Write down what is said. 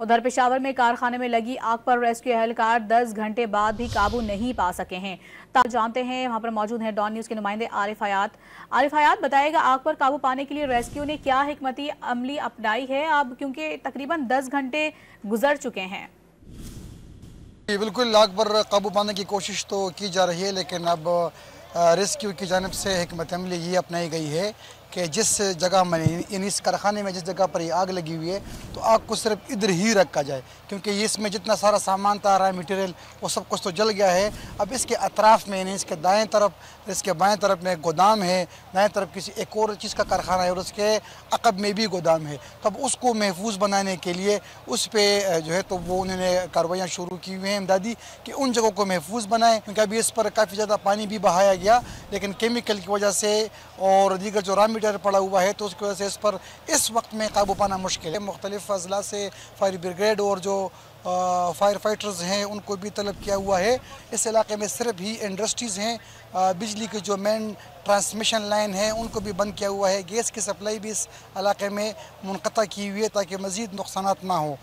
उधर पेशावर में कारखाने में लगी आग पर रेस्क्यू एहलकार 10 घंटे बाद भी काबू नहीं पा सके हैं। जानते हैं, वहां पर मौजूद हैं डॉन न्यूज के नुमाइंदे आरिफ हयात। आरिफ हयात, बताएगा आग पर काबू पाने के लिए रेस्क्यू ने क्या हिकमती अमली अपनाई है अब, क्योंकि तकरीबन 10 घंटे गुजर चुके हैं। बिल्कुल आग पर काबू पाने की कोशिश तो की जा रही है, लेकिन अब रेस्क्यू की जानिब से हिकमत अमली ये अपनाई गई है कि जिस जगह में इस कारखाने में जिस जगह पर ये आग लगी हुई है तो आग को सिर्फ इधर ही रखा जाए, क्योंकि ये इसमें जितना सारा सामान था, रहा मटेरियल, वो सब कुछ तो जल गया है। अब इसके अतराफ़ में, इसके दाएं तरफ, इसके बाएं तरफ में गोदाम है, दाएं तरफ किसी एक और चीज़ का कारखाना है और उसके अकब में भी गोदाम है। तब उसको महफूज बनाने के लिए उस पर जो है तो वो उन्होंने कार्रवाइयाँ शुरू की हुई हैं इमदादी कि उन जगहों को महफूज बनाएं, क्योंकि अभी इस पर काफ़ी ज़्यादा पानी भी बहाया गया, लेकिन केमिकल की वजह से और दीगर जो रॉ मटेरियल पड़ा हुआ है तो उसकी वजह से इस पर इस वक्त में काबू पाना मुश्किल है। मुख्तलिफ अजला से फायर ब्रिगेड और जो फायर फाइटर्स हैं उनको भी तलब किया हुआ है। इस इलाके में सिर्फ ही इंडस्ट्रीज़ हैं, बिजली की जो मेन ट्रांसमिशन लाइन है उनको भी बंद किया हुआ है, गैस की सप्लाई भी इस इलाके में मुनक़ता की हुई है ताकि मज़ीद नुकसानात ना हो।